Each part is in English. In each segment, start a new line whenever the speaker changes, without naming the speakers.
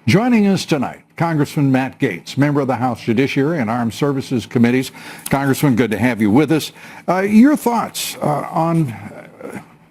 Joining us tonight, Congressman Matt Gaetz, member of the House Judiciary and Armed Services Committees. Congressman, good to have you with us. Your thoughts on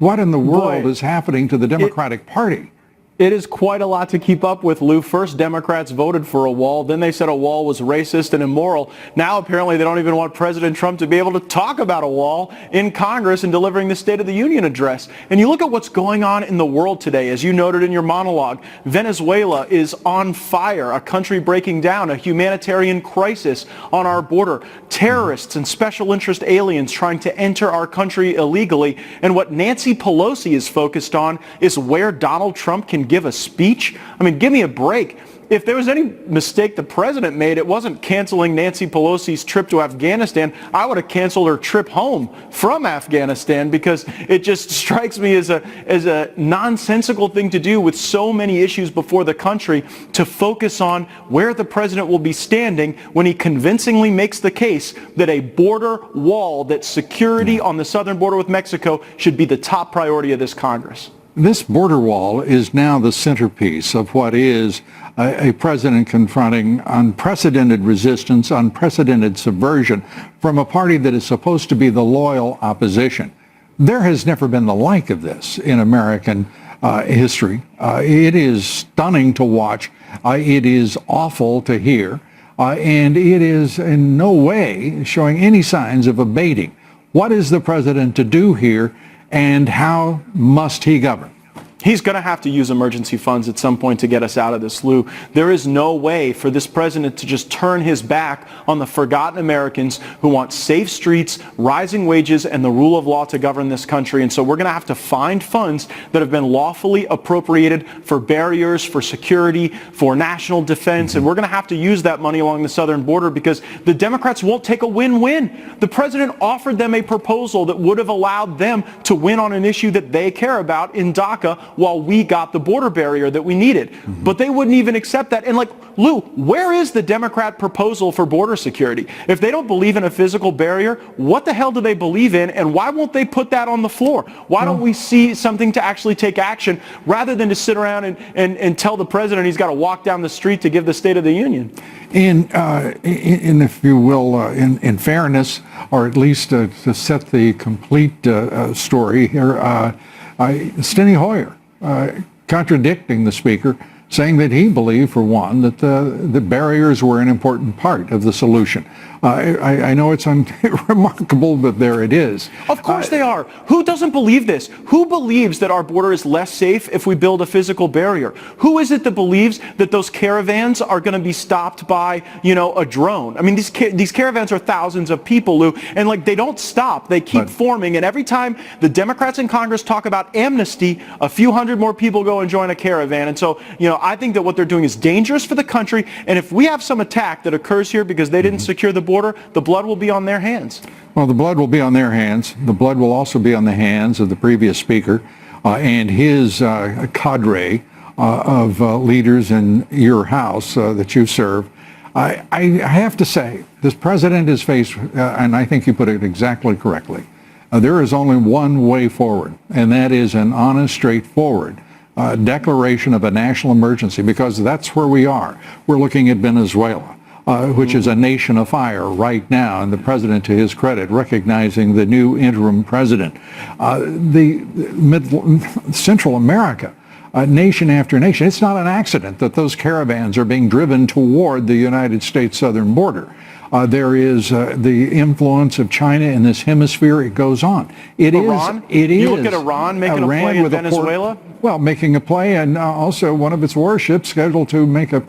what in the world is happening to the Democratic Party?
It is quite a lot to keep up with, Lou. First, Democrats voted for a wall. Then they said a wall was racist and immoral. Now, apparently, they don't even want President Trump to be able to talk about a wall in Congress and delivering the State of the Union address. And you look at what's going on in the world today, as you noted in your monologue. Venezuela is on fire, a country breaking down, a humanitarian crisis on our border, terrorists and special interest aliens trying to enter our country illegally. And what Nancy Pelosi is focused on is where Donald Trump can give a speech. I mean, give me a break. If there was any mistake the president made, it wasn't canceling Nancy Pelosi's trip to Afghanistan. I would have canceled her trip home from Afghanistan, because it just strikes me as a nonsensical thing to do with so many issues before the country, to focus on where the president will be standing when he convincingly makes the case that a border wall, that security on the southern border with Mexico should be the top priority of this Congress.
This border wall is now the centerpiece of what is a president confronting unprecedented resistance, unprecedented subversion from a party that is supposed to be the loyal opposition. There has never been the like of this in American history. It is stunning to watch. It is awful to hear. And it is in no way showing any signs of abating. What is the president to do here, and how must he govern?
He's going to have to use emergency funds at some point to get us out of this, Lou. There is no way for this president to just turn his back on the forgotten Americans who want safe streets, rising wages, and the rule of law to govern this country. And so we're going to have to find funds that have been lawfully appropriated for barriers, for security, for national defense. And we're going to have to use that money along the southern border, because the Democrats won't take a win-win. The president offered them a proposal that would have allowed them to win on an issue that they care about in DACA, while we got the border barrier that we needed. But they wouldn't even accept that. And like, Lou, where is the Democrat proposal for border security? If they don't believe in a physical barrier, what the hell do they believe in? And why won't they put that on the floor? Why don't we see something to actually take action, rather than to sit around and tell the president he's got to walk down the street to give the State of the Union?
In if you will, in fairness, or at least to set the complete story here, Steny Hoyer contradicting the speaker, saying that he believed, for one, that the barriers were an important part of the solution. I know it's remarkable, but there it is.
Of course they are. Who doesn't believe this? Who believes that our border is less safe if we build a physical barrier? Who is it that believes that those caravans are going to be stopped by, a drone? I mean, these caravans are thousands of people, Lou, and like, they don't stop. They keep forming, and every time the Democrats in Congress talk about amnesty, a few hundred more people go and join a caravan. And so, I think that what they're doing is dangerous for the country, and if we have some attack that occurs here because they didn't secure the border, the blood will be on their hands.
Well, the blood will be on their hands. The blood will also be on the hands of the previous speaker and his cadre of leaders in your House that you serve. I have to say, this president is faced, and I think you put it exactly correctly, there is only one way forward, and that is an honest, straightforward declaration of a national emergency, because that's where we are. We're looking at Venezuela, which is a nation afire right now, and the president, to his credit, recognizing the new interim president. Central America, nation after nation. It's not an accident that those caravans are being driven toward the United States southern border. There is the influence of China in this hemisphere. It goes on.
Iran? You look at Iran making a play in Venezuela?
Well, making a play, and also one of its warships scheduled to make a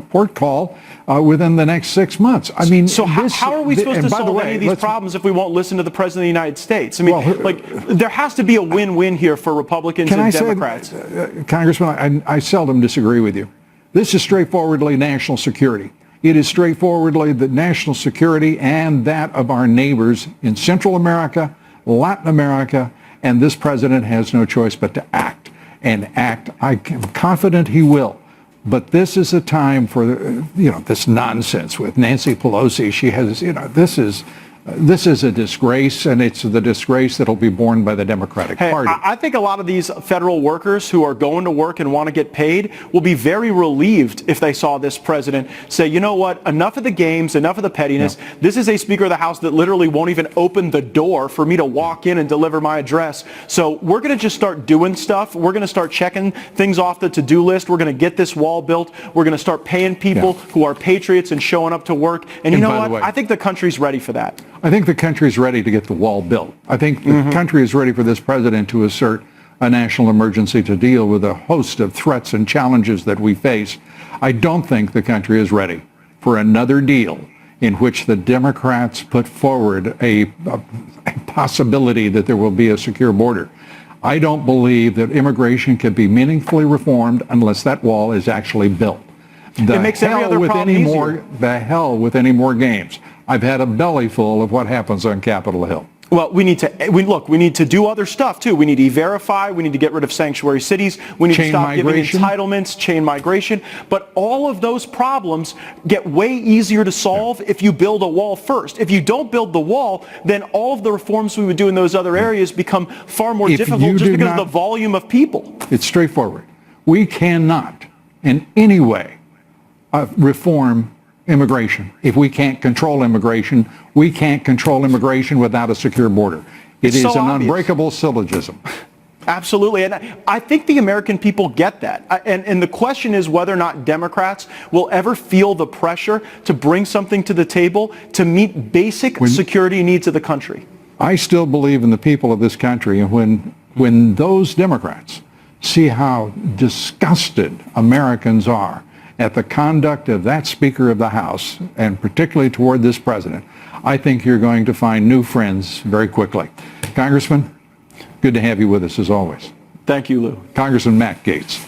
port call within the next 6 months. I mean,
so how are we supposed to solve any of these problems if we won't listen to the President of the United States? I mean, there has to be a win-win here for Republicans and Democrats.
Congressman, I seldom disagree with you. This is straightforwardly national security. It is straightforwardly the national security and that of our neighbors in Central America, Latin America, and this president has no choice but to act. And act, I am confident he will. But this is a time for, this nonsense with Nancy Pelosi. She has, this is This is a disgrace, and it's the disgrace that'll be borne by the Democratic Party.
I think a lot of these federal workers who are going to work and want to get paid will be very relieved if they saw this president say, you know what, enough of the games, enough of the pettiness. No. This is a Speaker of the House that literally won't even open the door for me to walk in and deliver my address. So we're going to just start doing stuff. We're going to start checking things off the to-do list. We're going to get this wall built. We're going to start paying people who are patriots and showing up to work. And you know what? I think the country's ready for that.
I think the country's ready to get the wall built. I think the country is ready for this president to assert a national emergency to deal with a host of threats and challenges that we face. I don't think the country is ready for another deal in which the Democrats put forward a possibility that there will be a secure border. I don't believe that immigration can be meaningfully reformed unless that wall is actually built.
It makes every other problem easier.
The hell with any more games. I've had a belly full of what happens on Capitol Hill.
Well, we need to do other stuff too. We need to E-Verify. We need to get rid of sanctuary cities. We need to stop giving entitlements, chain migration. But all of those problems get way easier to solve if you build a wall first. If you don't build the wall, then all of the reforms we would do in those other areas become far more difficult just because of the volume of people.
It's straightforward. We cannot in any way reform immigration. If we can't control immigration, we can't control immigration without a secure border. It is an unbreakable syllogism.
Absolutely. And I think the American people get that. And the question is whether or not Democrats will ever feel the pressure to bring something to the table to meet basic security needs of the country.
I still believe in the people of this country. And when those Democrats see how disgusted Americans are at the conduct of that Speaker of the House, and particularly toward this president, I think you're going to find new friends very quickly. Congressman, good to have you with us as always.
Thank you, Lou.
Congressman Matt Gaetz.